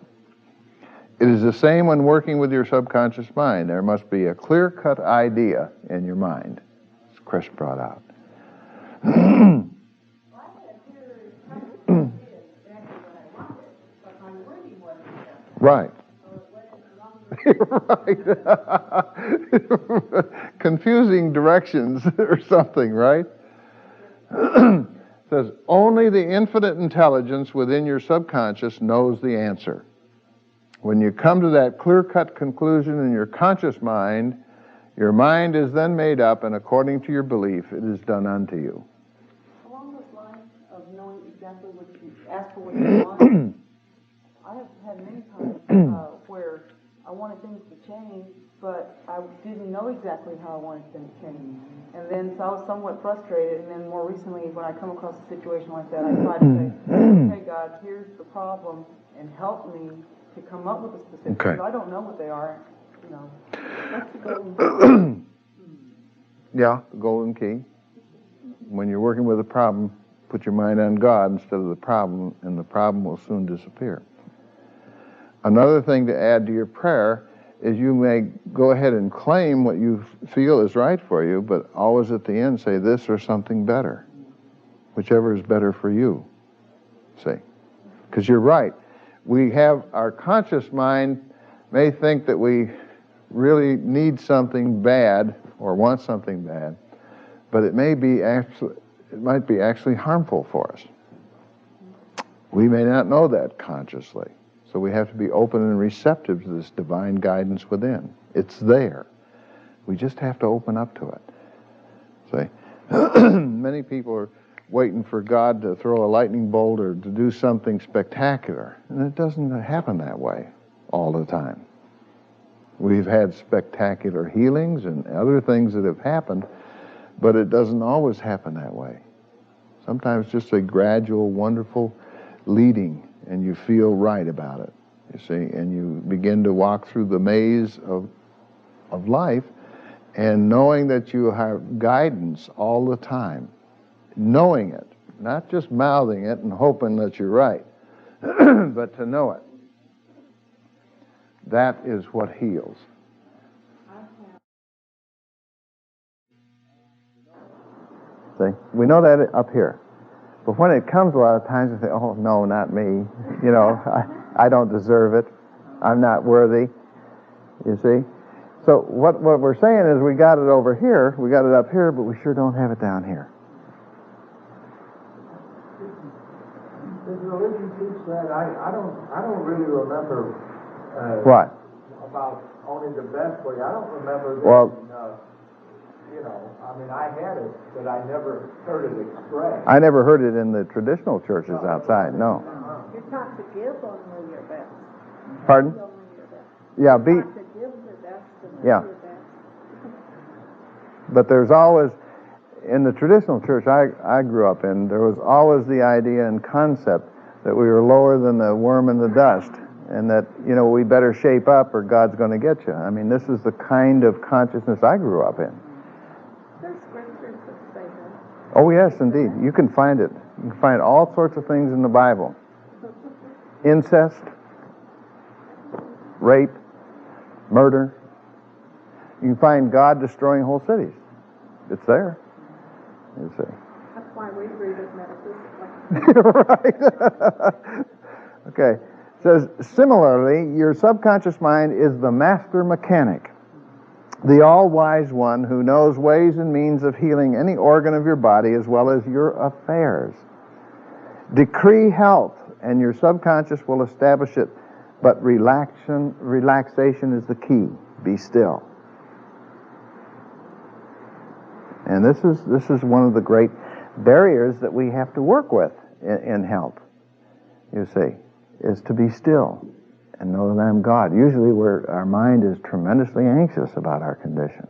It is the same when working with your subconscious mind. There must be a clear-cut idea in your mind, as Chris brought out. Right. Right. Confusing directions or something, right? It says, only the infinite intelligence within your subconscious knows the answer. When you come to that clear-cut conclusion in your conscious mind, your mind is then made up, and according to your belief, it is done unto you. Along those lines of knowing exactly what you ask for, what you want, I have had many times where I wanted things to change, but I didn't know exactly how I wanted them to change. And then so I was somewhat frustrated, and then more recently, when I come across a situation like that, I try to say, okay, God, here's the problem, and help me to come up with a specific, because I don't know what they are, you know. That's the golden key. Yeah, the golden key. When you're working with a problem, put your mind on God instead of the problem, and the problem will soon disappear. Another thing to add to your prayer is you may go ahead and claim what you feel is right for you, but always at the end say this or something better, whichever is better for you. See? Because you're right. We have our conscious mind may think that we really need something bad or want something bad, but it might be actually harmful for us. We may not know that consciously. So we have to be open and receptive to this divine guidance within. It's there. We just have to open up to it. See? Many people are waiting for God to throw a lightning bolt or to do something spectacular. And it doesn't happen that way all the time. We've had spectacular healings and other things that have happened, but it doesn't always happen that way. Sometimes just a gradual, wonderful leading, and you feel right about it, you see, and you begin to walk through the maze of life, and knowing that you have guidance all the time, knowing it, not just mouthing it and hoping that you're right, but to know it. That is what heals. See, we know that up here. But when it comes a lot of times, we say, oh, no, not me. You know, I don't deserve it. I'm not worthy. You see? So what we're saying is we got it over here, we got it up here, but we sure don't have it down here. Does religion teach that? I don't really remember What? About only the best way. I don't remember that. Well, you know, I mean, I had it, but I never heard it expressed. I never heard it in the traditional churches outside, no. You're taught to give only your best. Pardon? Only your best. Yeah, You're taught to give your best and Yeah. your best. But there's always, in the traditional church I grew up in, there was always the idea and concept that we were lower than the worm in the dust, and that, you know, we better shape up or God's going to get you. I mean, this is the kind of consciousness I grew up in. There's scriptures that say that. Oh, yes, indeed. You can find it. You can find all sorts of things in the Bible. Incest, rape, murder. You can find God destroying whole cities. It's there. You see. That's why we read it metaphysically. Right. Okay. It says, similarly, your subconscious mind is the master mechanic, the all-wise one who knows ways and means of healing any organ of your body as well as your affairs. Decree health, and your subconscious will establish it, but relaxation is the key. Be still. And this is one of the great barriers that we have to work with in health, you see, is to be still and know that I'm God. Usually our mind is tremendously anxious about our condition,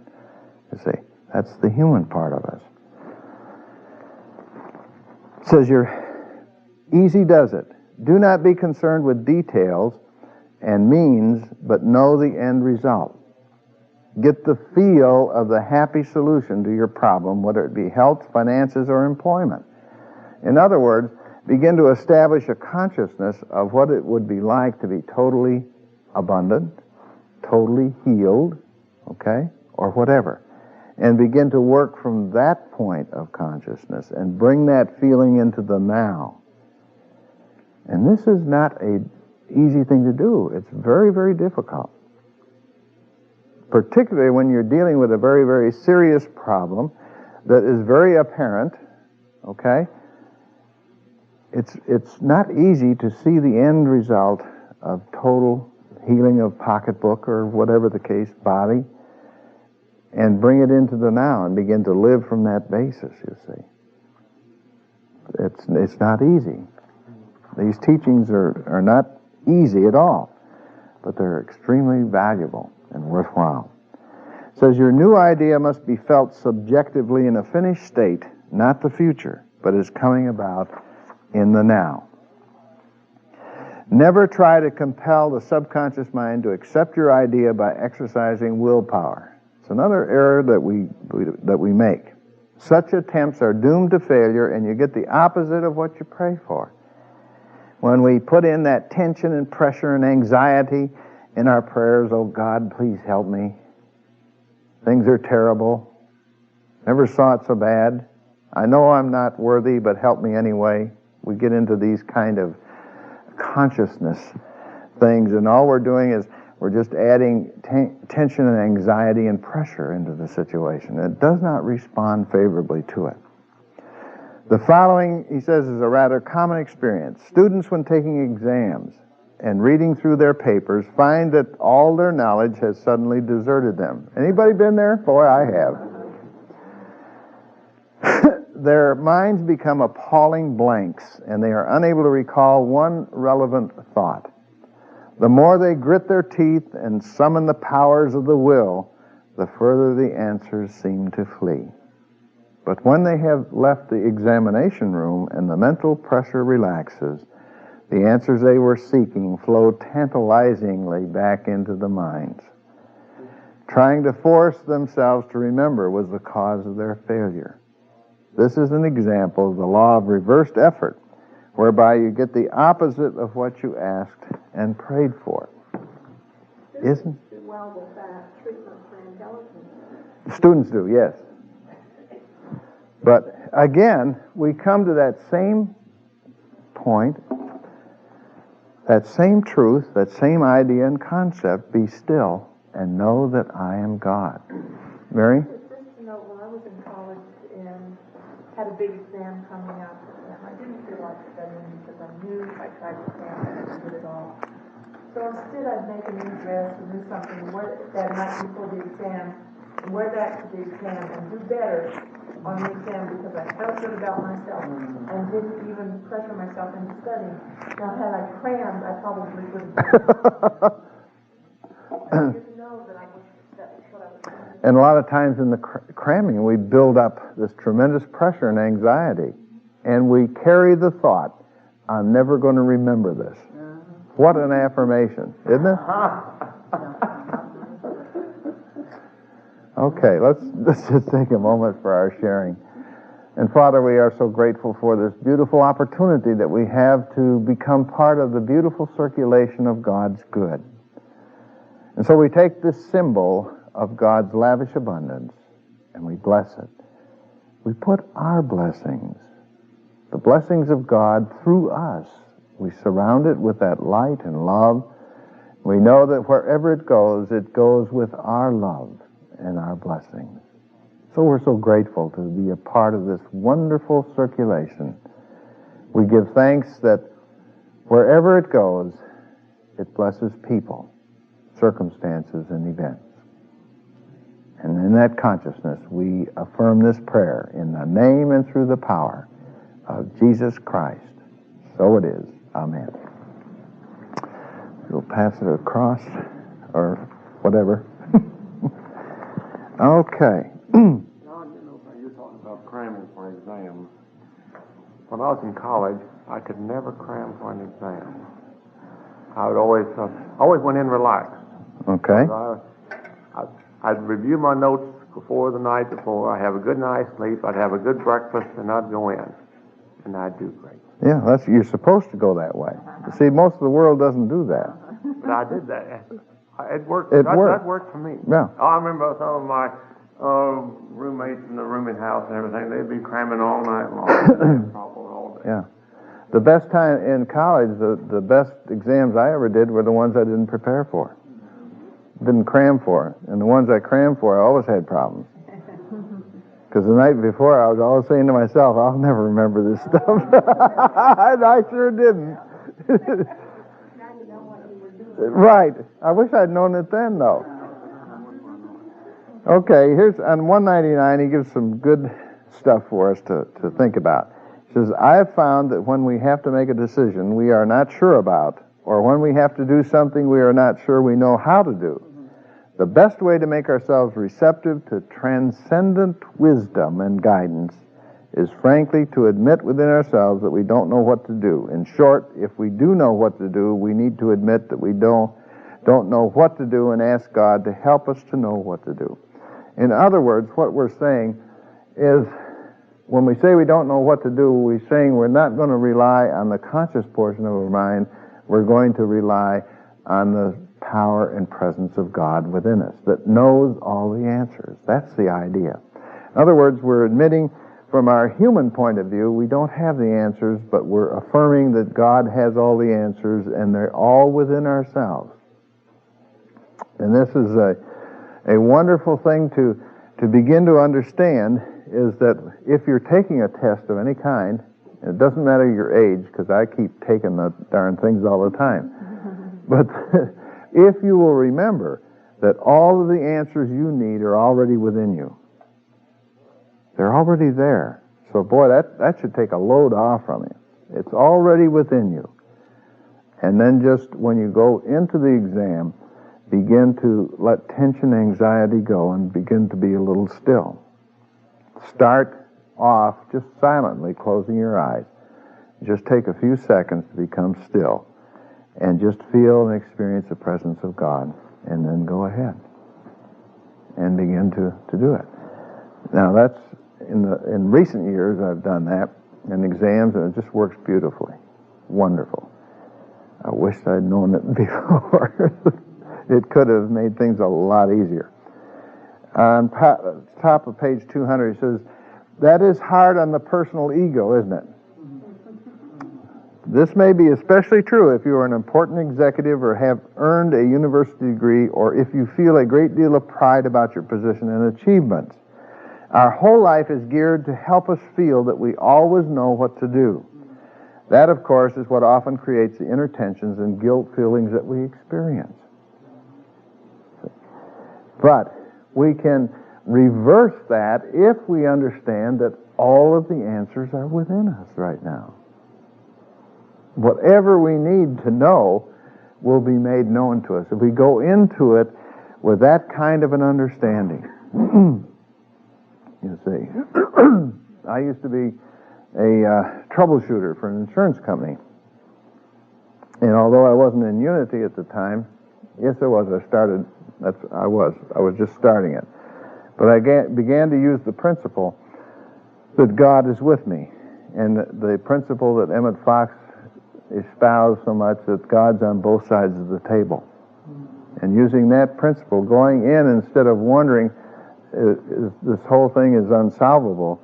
you see. That's the human part of us. It says easy does it. Do not be concerned with details and means, but know the end result. Get the feel of the happy solution to your problem, whether it be health, finances, or employment. In other words, begin to establish a consciousness of what it would be like to be totally abundant, totally healed, okay, or whatever. And begin to work from that point of consciousness and bring that feeling into the now. And this is not an easy thing to do. It's very, very difficult. Particularly when you're dealing with a very, very serious problem that is very apparent, okay? It's not easy to see the end result of total healing of pocketbook or whatever the case, body, and bring it into the now and begin to live from that basis, you see. It's not easy. These teachings are not easy at all, but they're extremely valuable and worthwhile. It says your new idea must be felt subjectively in a finished state, not the future, but is coming about in the now. Never try to compel the subconscious mind to accept your idea by exercising willpower. It's another error that we make. Such attempts are doomed to failure, and you get the opposite of what you pray for. When we put in that tension and pressure and anxiety in our prayers, oh God, please help me. Things are terrible. Never saw it so bad. I know I'm not worthy, but help me anyway. We get into these kind of consciousness things, and all we're doing is we're just adding tension and anxiety and pressure into the situation. It does not respond favorably to it. The following, he says, is a rather common experience. Students, when taking exams and reading through their papers, find that all their knowledge has suddenly deserted them. Anybody been there? Boy, I have. Their minds become appalling blanks, and they are unable to recall one relevant thought. The more they grit their teeth and summon the powers of the will, the further the answers seem to flee. But when they have left the examination room and the mental pressure relaxes, the answers they were seeking flow tantalizingly back into the minds. Trying to force themselves to remember was the cause of their failure. This is an example of the law of reversed effort, whereby you get the opposite of what you asked and prayed for. Isn't? Do well with that treatment for intelligence. Students do, yes. But again, we come to that same point, that same truth, that same idea and concept: be still and know that I am God. Mary? Just to know, when I was in college and had a big exam coming up, and I didn't feel like studying because I knew if I tried to cram it, I did it all. So instead, I'd make a new dress and do something that night before the exam, and wear that to the exam and do better on the exam because I felt good about myself and didn't even pressure myself into studying. Now, had I crammed, I probably would have I didn't know that I was studying what I was doing. And a lot of times in the cramming, we build up this tremendous pressure and anxiety, and we carry the thought, I'm never going to remember this. What an affirmation, isn't it? Okay, let's just take a moment for our sharing. And Father, we are so grateful for this beautiful opportunity that we have to become part of the beautiful circulation of God's good. And so we take this symbol of God's lavish abundance and we bless it. We put our blessings, the blessings of God through us. We surround it with that light and love. We know that wherever it goes with our love and our blessings. So we're so grateful to be a part of this wonderful circulation. We give thanks that wherever it goes, it blesses people, circumstances, and events. And in that consciousness, we affirm this prayer in the name and through the power of Jesus Christ. So it is. Amen. We'll pass it across, or whatever. Okay. John, you're talking about cramming for exams. When I was in college, I could never cram for an exam. I would always went in relaxed. Okay. I'd review my notes before the night before. I'd have a good night's sleep. I'd have a good breakfast, and I'd go in, and I'd do great. Yeah, you're supposed to go that way. See, most of the world doesn't do that. But I did that. It worked. It That worked. worked for me. Yeah. I remember some of my roommates in the rooming house and everything. They'd be cramming all night long. All day. Yeah. The best time in college, the best exams I ever did were the ones I didn't prepare for. Didn't cram for. And the ones I crammed for, I always had problems. Because the night before, I was always saying to myself, I'll never remember this stuff. And I sure didn't. Right. I wish I'd known it then, though. Okay, here's on 199, he gives some good stuff for us to think about. He says, I have found that when we have to make a decision we are not sure about, or when we have to do something we are not sure we know how to do, the best way to make ourselves receptive to transcendent wisdom and guidance is frankly to admit within ourselves that we don't know what to do. In short, if we do know what to do, we need to admit that we don't know what to do and ask God to help us to know what to do. In other words, what we're saying is, when we say we don't know what to do, we're saying we're not going to rely on the conscious portion of our mind. We're going to rely on the power and presence of God within us that knows all the answers. That's the idea. In other words, we're admitting from our human point of view we don't have the answers, but we're affirming that God has all the answers and they're all within ourselves. And this is a wonderful thing to begin to understand, is that if you're taking a test of any kind, and it doesn't matter your age, because I keep taking the darn things all the time, but if you will remember that all of the answers you need are already within you. They're already there. So boy, that should take a load off from you. It's already within you. And then just when you go into the exam, begin to let tension and anxiety go and begin to be a little still. Start off just silently closing your eyes. Just take a few seconds to become still and just feel and experience the presence of God, and then go ahead and begin to do it. Now that's in recent years I've done that in exams, and it just works beautifully. Wonderful. I wish I'd known it before. It could have made things a lot easier. On top of page 200, he says, that is hard on the personal ego, isn't it? This may be especially true if you are an important executive or have earned a university degree, or if you feel a great deal of pride about your position and achievements. Our whole life is geared to help us feel that we always know what to do. That, of course, is what often creates the inner tensions and guilt feelings that we experience. But we can reverse that if we understand that all of the answers are within us right now. Whatever we need to know will be made known to us if we go into it with that kind of an understanding. You see, I used to be a troubleshooter for an insurance company. And although I wasn't in Unity at the time, yes, I was. I was just starting it. But I began to use the principle that God is with me, and the principle that Emmett Fox espoused so much, that God's on both sides of the table. And using that principle, going in instead of wondering this whole thing is unsolvable,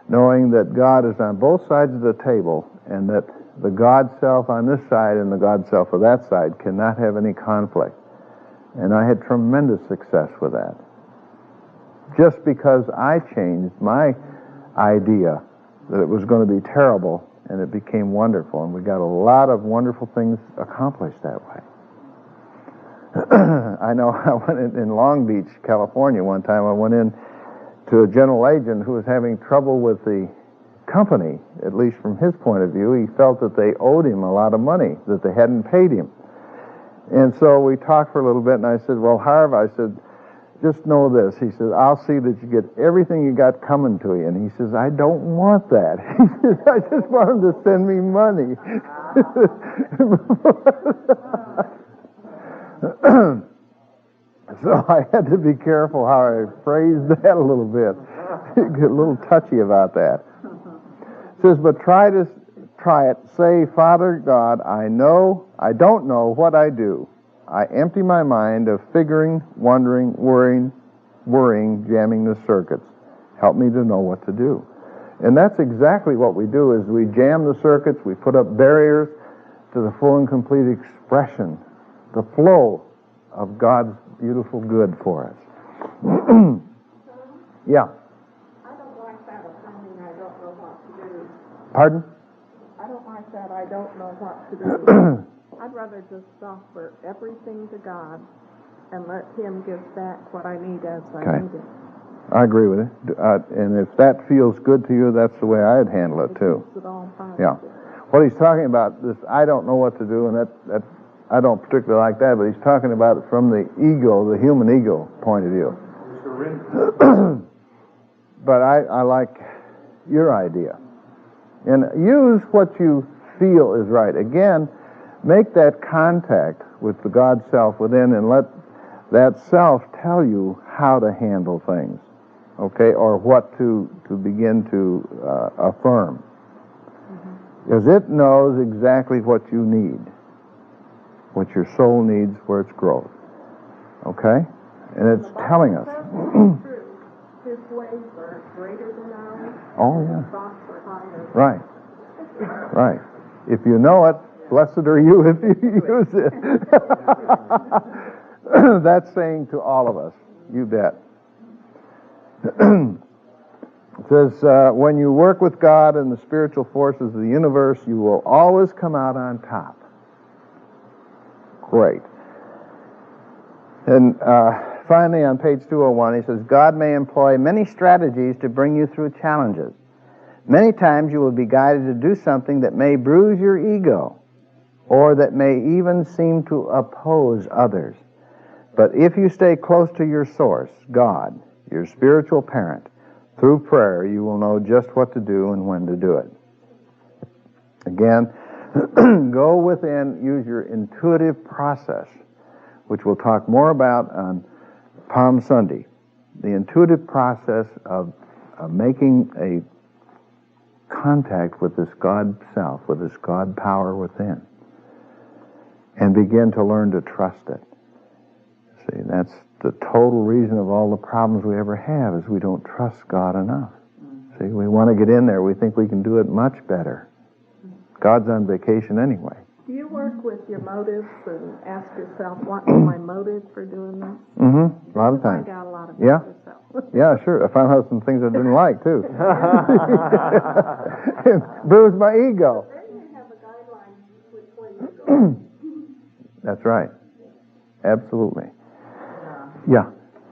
knowing that God is on both sides of the table and that the God self on this side and the God self on that side cannot have any conflict. And I had tremendous success with that. Just because I changed my idea that it was going to be terrible, and it became wonderful, and we got a lot of wonderful things accomplished that way. I know I went in Long Beach, California one time. I went in to a general agent who was having trouble with the company, at least from his point of view. He felt that they owed him a lot of money, that they hadn't paid him. And so we talked for a little bit, and I said, well, Harv, I said, just know this. He says, I'll see that you get everything you got coming to you. And he says, I don't want that. He says, I just want him to send me money. So I had to be careful how I phrased that a little bit. Get a little touchy about that. It says, but try it. Say, Father God, I don't know what I do. I empty my mind of figuring, wondering, worrying, jamming the circuits. Help me to know what to do. And that's exactly what we do, is we jam the circuits, we put up barriers to the full and complete expression, the flow of God's beautiful good for us. Yeah. I don't like that assuming I don't know what to do. Pardon? I don't like that I don't know what to do. I'd rather just offer everything to God and let Him give back what I need as I need it. I agree with it. And if that feels good to you, that's the way I'd handle it too. It all positive. Yeah. What he's talking about, this I don't know what to do, and that I don't particularly like that, but he's talking about it from the ego, the human ego point of view. But I like your idea. And use what you feel is right. Again, make that contact with the God self within and let that self tell you how to handle things, okay, or what to begin to affirm. Because it knows exactly what you need, what your soul needs for its growth, okay? And it's telling us. His ways are greater than ours. Oh, yeah. His thoughts are higher. Right. Right. If you know it, blessed are you if you use it. That's saying to all of us, you bet. It says, when you work with God and the spiritual forces of the universe, you will always come out on top. Great. And finally, on page 201, he says, God may employ many strategies to bring you through challenges. Many times you will be guided to do something that may bruise your ego, or that may even seem to oppose others. But if you stay close to your source, God, your spiritual parent, through prayer, you will know just what to do and when to do it. Again, go within, use your intuitive process, which we'll talk more about on Palm Sunday. The intuitive process of making a contact with this God self, with this God power within, and begin to learn to trust it. See, that's the total reason of all the problems we ever have, is we don't trust God enough. See, we want to get in there. We think we can do it much better. God's on vacation anyway. Do you work with your motives and ask yourself, what's my motive for doing this? Mm-hmm. A lot of times. Find out a lot about Yeah. yourself. Yeah, sure. I found out some things I didn't like, too. Bruised my ego. Then you have a guideline which way you go. That's right. Absolutely. Yeah.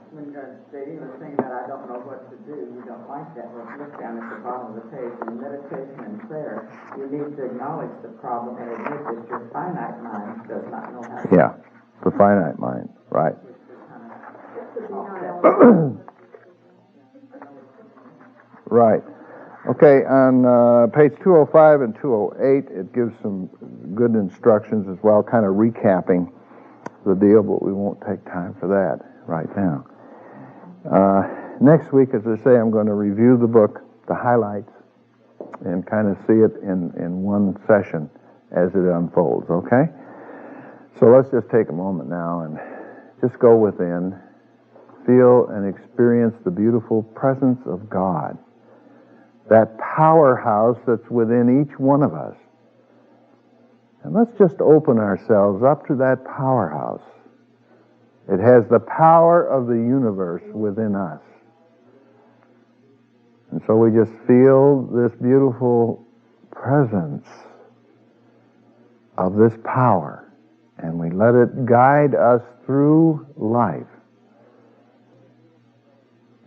When J.D. was saying that I don't know what to do, you don't like that. Well, look down at the bottom of the page. In meditation and prayer, you need to acknowledge the problem and admit that your finite mind does not know how to. Yeah. The finite mind. Right. Right. Okay, on page 205 and 208, it gives some good instructions as well, kind of recapping the deal, but we won't take time for that right now. Next week, as I say, I'm going to review the book, the highlights, and kind of see it in one session as it unfolds, okay? So let's just take a moment now and just go within, feel and experience the beautiful presence of God, that powerhouse that's within each one of us. And let's just open ourselves up to that powerhouse. It has the power of the universe within us. And so we just feel this beautiful presence of this power, and we let it guide us through life.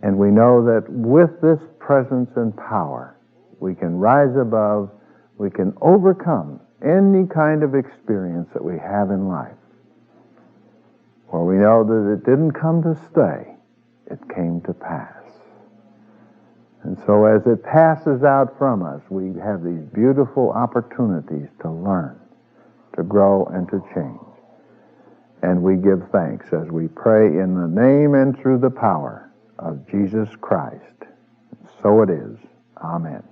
And we know that with this presence and power, we can rise above, we can overcome any kind of experience that we have in life. For we know that it didn't come to stay, it came to pass. And so as it passes out from us, we have these beautiful opportunities to learn, to grow, and to change. And we give thanks as we pray in the name and through the power of Jesus Christ. So it is. Amen.